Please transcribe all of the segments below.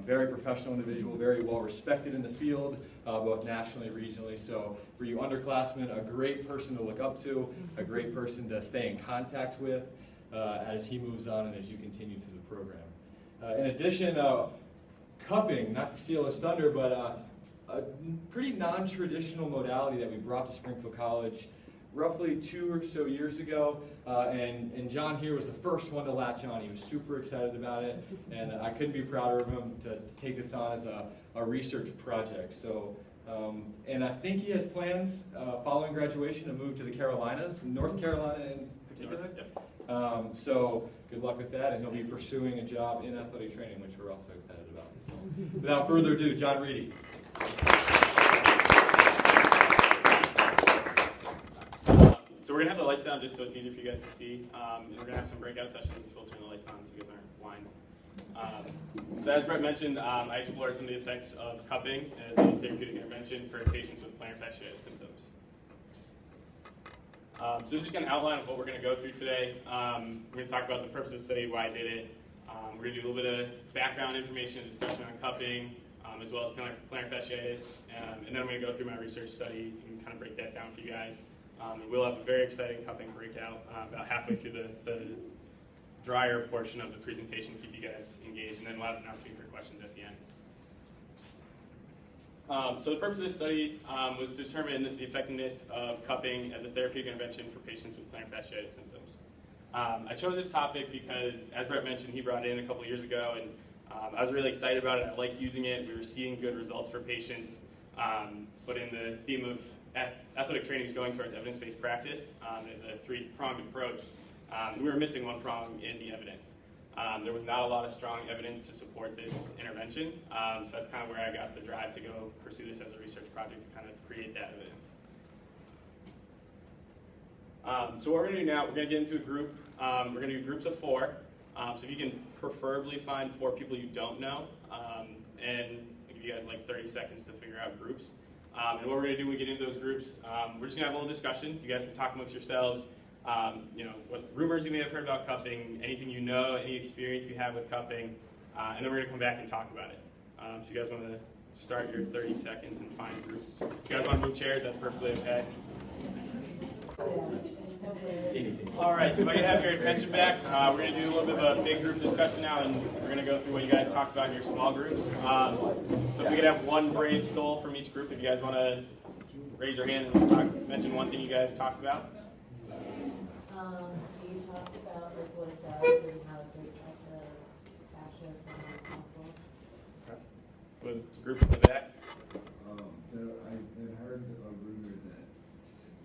Very professional individual, very well respected in the field, both nationally and regionally. So for you underclassmen, a great person to look up to, a great person to stay in contact with as he moves on and as you continue through the program. In addition, cupping, not to steal his thunder, but a pretty non-traditional modality that we brought to Springfield College roughly 2 or so years ago, and John here was the first one to latch on. He was super excited about it, and I couldn't be prouder of him to take this on as a research project. So, and I think he has plans following graduation to move to the Carolinas, North Carolina in particular. Yep. So good luck with that, and he'll be pursuing a job in athletic training, which we're also excited about. So, without further ado, John Reedy. So we're going to have the lights down just so it's easier for you guys to see. And we're going to have some breakout sessions, which we'll turn the lights on so you guys aren't blind. So as Brett mentioned, I explored some of the effects of cupping as a therapeutic intervention for patients with plantar fasciitis symptoms. So this is just an outline of what we're going to go through today. We're going to talk about the purpose of the study, why I did it. We're going to do a little bit of background information and discussion on cupping, as well as plantar fasciitis. And then I'm going to go through my research study and kind of break that down for you guys. And we'll have a very exciting cupping breakout about halfway through the drier portion of the presentation to keep you guys engaged, and then we'll have an opportunity for questions at the end. So the purpose of this study was to determine the effectiveness of cupping as a therapeutic intervention for patients with plantar fasciitis symptoms. I chose this topic because, as Brett mentioned, he brought it in a couple years ago, and I was really excited about it. I liked using it. We were seeing good results for patients, but in the theme of athletic training is going towards evidence-based practice as a three-pronged approach. We were missing one prong in the evidence. There was not a lot of strong evidence to support this intervention, so that's kind of where I got the drive to go pursue this as a research project to kind of create that evidence. So what we're going to do now, we're going to get into a group. We're going to do groups of 4. So if you can preferably find 4 people you don't know, and I'll give you guys like 30 seconds to figure out groups. And what we're going to do when we get into those groups, we're just going to have a little discussion. You guys can talk amongst yourselves, what rumors you may have heard about cupping, anything you know, any experience you have with cupping, and then we're going to come back and talk about it. So you guys want to start your 30 seconds and find groups. If you guys want to move chairs, that's perfectly okay. All right, so if I can have your attention back, we're going to do a little bit of a big group discussion now, and we're going to go through what you guys talked about in your small groups. So if we could have one brave soul from each group, if you guys want to raise your hand and mention one thing you guys talked about. You talked about like what it does and how it breaks up the fascia from the muscle. Okay. With group in the back. I had heard a rumor that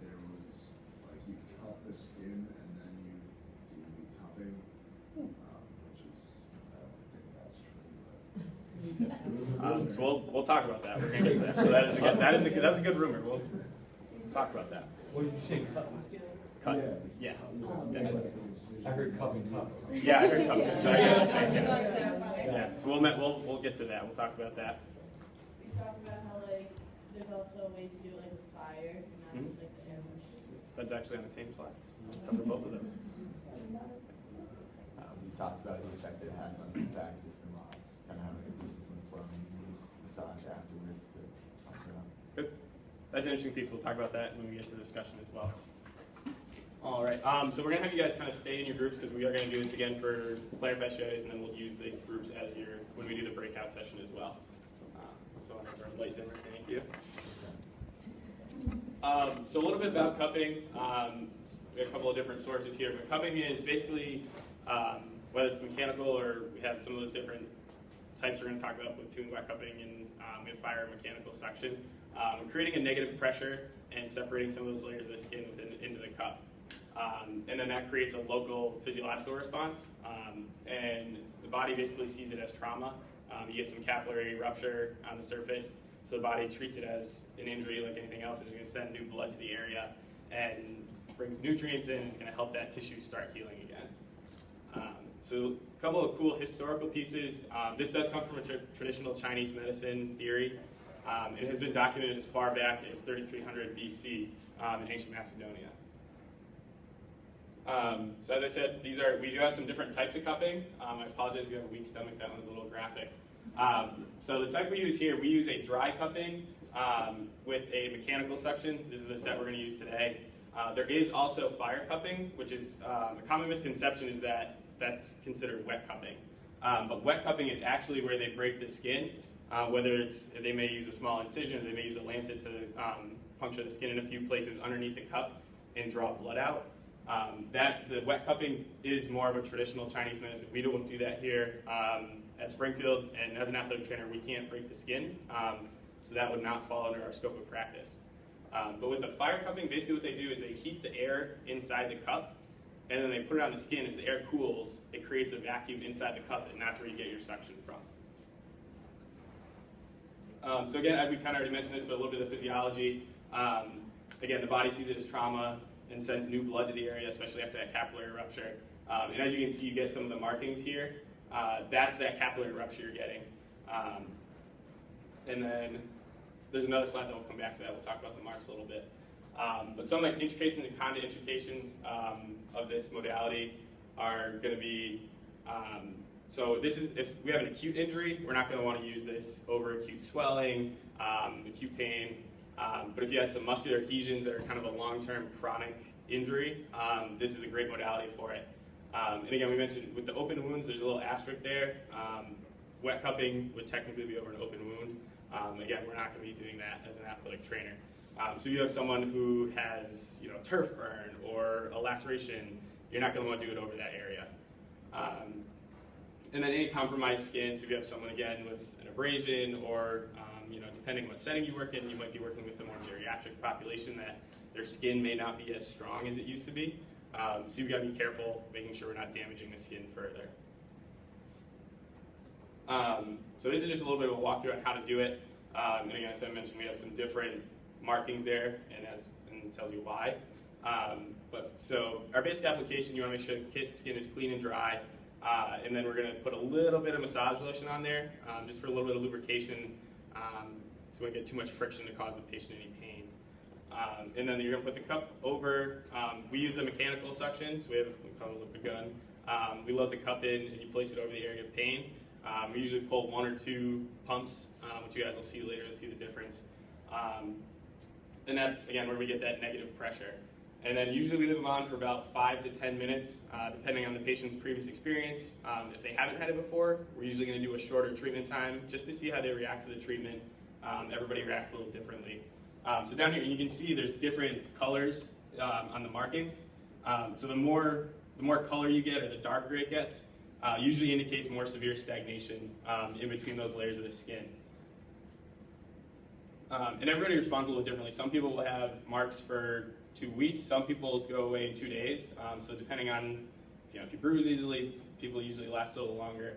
there was, like, you cut the skin and then you do the cupping, which is, I don't think that's true, but it was a rumor. So we'll talk about that. We're going to get to that. So that is a good rumor. We'll talk about that. What did you say, cut the skin? Cut. Yeah. Yeah. I heard cup and cup. Yeah, I heard cup too. But I get what you're saying. Yeah. So we'll get to that. We'll talk about that. We talked about how like there's also a way to do it like with fire, and not just like the air push. That's actually on the same slide. We'll cover both of those. We talked about the effect it has on the lymphatic system, kind of having a good system flowing, and use massage afterwards to pump it up. Good. That's an interesting piece. We'll talk about that when we get to the discussion as well. All right. So we're going to have you guys kind of stay in your groups because we are going to do this again for plantar fasciitis, and then we'll use these groups as when we do the breakout session as well. So I'll have our light dimmer. Thank you. So a little bit about cupping. We have a couple of different sources here, but cupping is basically whether it's mechanical or we have some of those different types we're going to talk about with platoon wet cupping, and we have fire and mechanical suction. We're creating a negative pressure and separating some of those layers of the skin into the cup. And then that creates a local physiological response, and the body basically sees it as trauma. You get some capillary rupture on the surface, so the body treats it as an injury like anything else. It's going to send new blood to the area and brings nutrients in. It's going to help that tissue start healing again. So a couple of cool historical pieces. This does come from a traditional Chinese medicine theory. It has been documented as far back as 3300 BC in ancient Macedonia. So as I said, we do have some different types of cupping. I apologize if you have a weak stomach, that one's a little graphic. So the type we use here, we use a dry cupping with a mechanical suction. This is the set we're going to use today. There is also fire cupping, which is a common misconception is that that's considered wet cupping. But wet cupping is actually where they break the skin, whether it's, they may use a small incision, or they may use a lancet to puncture the skin in a few places underneath the cup and draw blood out. The wet cupping is more of a traditional Chinese medicine. We don't do that here at Springfield, and as an athletic trainer, we can't break the skin, so that would not fall under our scope of practice. But with the fire cupping, basically what they do is they heat the air inside the cup, and then they put it on the skin. As the air cools, it creates a vacuum inside the cup, and that's where you get your suction from. So again, we kind of already mentioned this, but a little bit of the physiology. Again, the body sees it as trauma and sends new blood to the area, especially after that capillary rupture. And as you can see, you get some of the markings here. That's that capillary rupture you're getting. And then there's another slide that we'll come back to that. We'll talk about the marks a little bit. But some like intrications and contraindications of this modality are going to be, so this is, if we have an acute injury, we're not going to want to use this over acute swelling, acute pain. But if you had some muscular adhesions that are kind of a long-term chronic injury, this is a great modality for it. And again, we mentioned with the open wounds, there's a little asterisk there. Wet cupping would technically be over an open wound. Again, we're not going to be doing that as an athletic trainer. So you have someone who has, turf burn or a laceration, you're not going to want to do it over that area. And then any compromised skin, so if you have someone, again, with an abrasion or, depending on what setting you work in, you might be working with a more geriatric population that their skin may not be as strong as it used to be. So you've got to be careful, making sure we're not damaging the skin further. So this is just a little bit of a walkthrough on how to do it. And again, as I mentioned, we have some different markings there, and it tells you why. So our basic application, you want to make sure the skin is clean and dry. And then we're going to put a little bit of massage lotion on there, just for a little bit of lubrication, so we don't get too much friction to cause the patient any pain. And then you're going to put the cup over. We use a mechanical suction, so we call it a liquid gun. We load the cup in, and you place it over the area of pain. We usually pull 1 or 2 pumps, which you guys will see later to see the difference. And that's, again, where we get that negative pressure. And then usually we leave them on for about 5 to 10 minutes, depending on the patient's previous experience. If they haven't had it before, we're usually going to do a shorter treatment time just to see how they react to the treatment. Everybody reacts a little differently. So down here, you can see there's different colors on the markings. So the more color you get, or the darker it gets, usually indicates more severe stagnation in between those layers of the skin. And everybody responds a little differently. Some people will have marks for 2 weeks. Some people's go away in 2 days. So depending on, if you bruise easily, people usually last a little longer.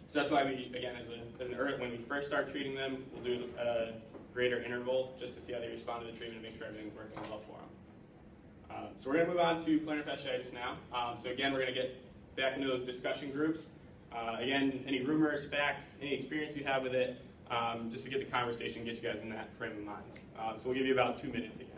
So that's why we, again, when we first start treating them, we'll do a greater interval just to see how they respond to the treatment and make sure everything's working well for them. So we're going to move on to plantar fasciitis now. So again, we're going to get back into those discussion groups. Again, any rumors, facts, any experience you have with it, just to get the conversation, get you guys in that frame of mind. So we'll give you about 2 minutes again.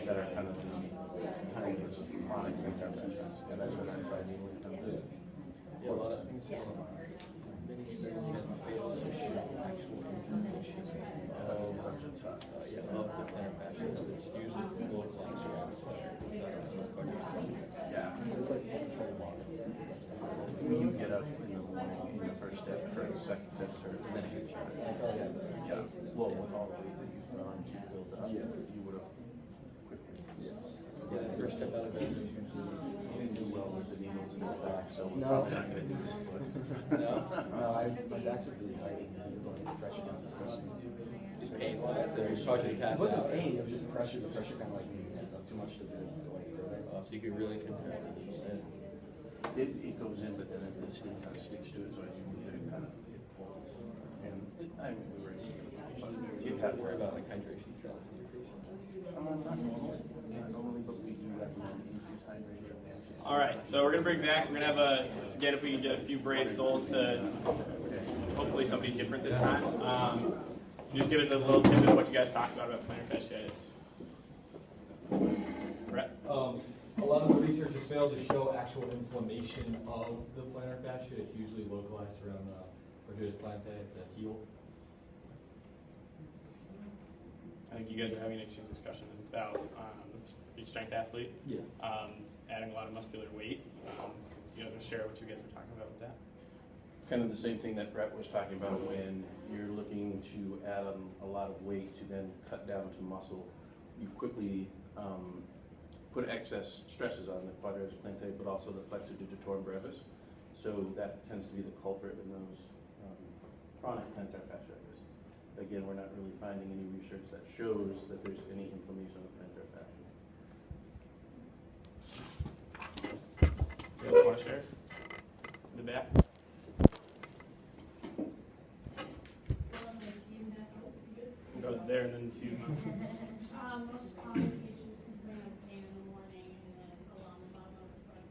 That are kind of chronic infections, and that's what I'm finding with them. Yeah, a lot of things. Many studies have failed to show actual inflammation of the plantar fasciitis. It's usually local Yeah. It's like when you get up in the morning and your first step hurts, second step hurts, and then it gets hurt. Yeah. Well, with all the weight that you put on, you build up, you would have quickly. Yeah, first step out of bed. You didn't do well with the needles in the back, so we're No. probably not going to do this foot. My back's are really tight. I'm going to pressure against the pressure. Just pain-wise, or you're charging the It cast wasn't out? pain, it was just pressure. The pressure kind of like tense up too much to the way further. So you can really contract it. It goes in, but then the skin kind of sticks to it, so I think we kind of, it pulls. And we were in have worry about like hydration status in your patients? not normally, but we do recommend increased hydration. All right, so we're gonna bring back. We're gonna have again, if we can get a few brave souls to hopefully somebody different this time. Just give us a little tidbit of what you guys talked about plantar fasciitis. Brett? A lot of the research has failed to show actual inflammation of the plantar fascia. It's usually localized around the arterius plantae, the heel. I think you guys are having an interesting discussion about your strength athlete. Yeah. Adding a lot of muscular weight. You guys want to share what you guys were talking about with that? Kind of the same thing that Brett was talking about when you're looking to add a lot of weight to then cut down to muscle. You quickly put excess stresses on the quadratus plantae, but also the flexor digitorum brevis. So that tends to be the culprit in those chronic plantar fasciitis. Again, we're not really finding any research that shows that there's any inflammation of the plantar fascia. You guys want to share? In the back? On my team that would be good. We'll go there and then to Most common patients complain of pain in the morning and then along the bottom of the front.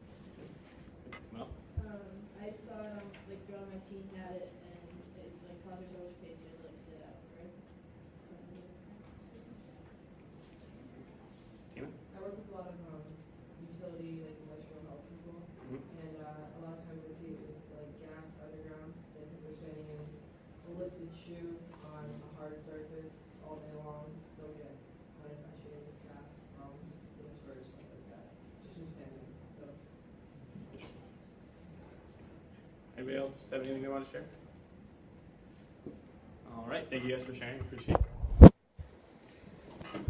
Mel. I saw it on, like, girl on my team had it and it like caused her so much pain, she had to like sit out for it. So, Tina? I work with a lot of utility, like industrial health people, Mhm. and a lot of times I see it with like gas underground, because they're standing in a lifted shoe on a hard surface all day long. They'll get plantar fasciitis, calf problems, those spurs, stuff like that, just from standing. So Anybody else have anything they want to share? All right, thank you guys for sharing. Appreciate it.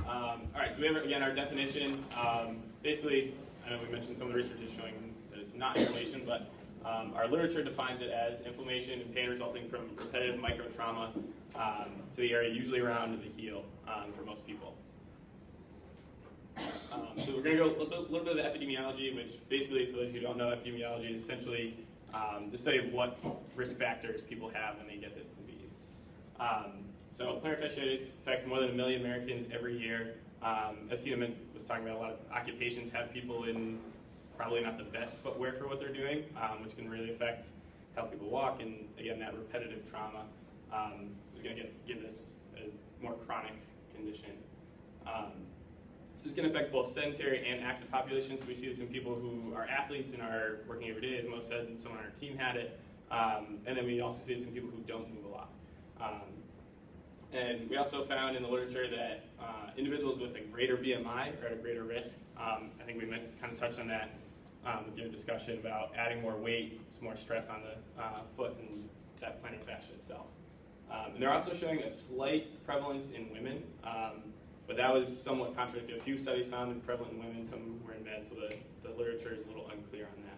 All right, so we have again our definition. Basically, I know we mentioned some of the research is showing that it's not inflammation, but our literature defines it as inflammation and pain resulting from repetitive microtrauma to the area, usually around the heel for most people. So we're going to go a little bit of the epidemiology, which basically, for those who don't know, epidemiology is essentially the study of what risk factors people have when they get this disease. So plantar fasciitis affects more than 1 million Americans every year. As Tina was talking about, a lot of occupations have people in probably not the best footwear for what they're doing, which can really affect how people walk. And again, that repetitive trauma is going to give this a more chronic condition. This is going to affect both sedentary and active populations. So we see this in people who are athletes and are working every day, as Mo said, and someone on our team had it. And then we also see this in people who don't move a lot. And we also found in the literature that individuals with a greater BMI are at a greater risk. I think we kind of touched on that with your discussion about adding more weight, some more stress on the foot and that plantar fascia itself. And they're also showing a slight prevalence in women, but that was somewhat contradictory. A few studies found it prevalent in women, some were in men, so the literature is a little unclear on that.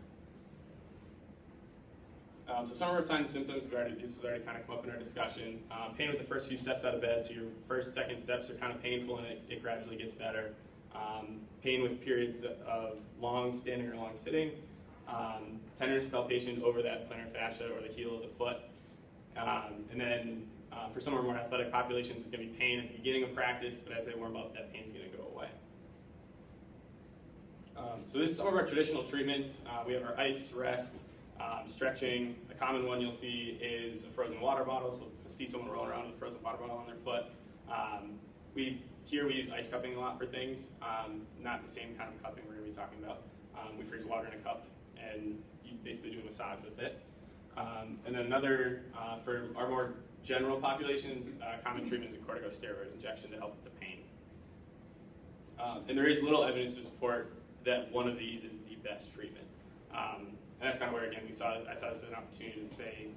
So some of our signs and symptoms, this has already kind of come up in our discussion. Pain with the first few steps out of bed, so your first, second steps are kind of painful and it gradually gets better. Pain with periods of long standing or long sitting. Tenderness palpation over that plantar fascia or the heel of the foot. And then for some of our more athletic populations, it's going to be pain at the beginning of practice, but as they warm up, that pain's going to go away. So this is some of our traditional treatments. We have our ice, rest, stretching. A common one you'll see is a frozen water bottle. So you'll see someone rolling around with a frozen water bottle on their foot. Here we use ice cupping a lot for things, not the same kind of cupping we're going to be talking about. We freeze water in a cup and you basically do a massage with it. And then another, for our more general population, common treatment is a corticosteroid injection to help with the pain. And there is little evidence to support that one of these is the best treatment. And that's kind of where, again, I saw this as an opportunity to say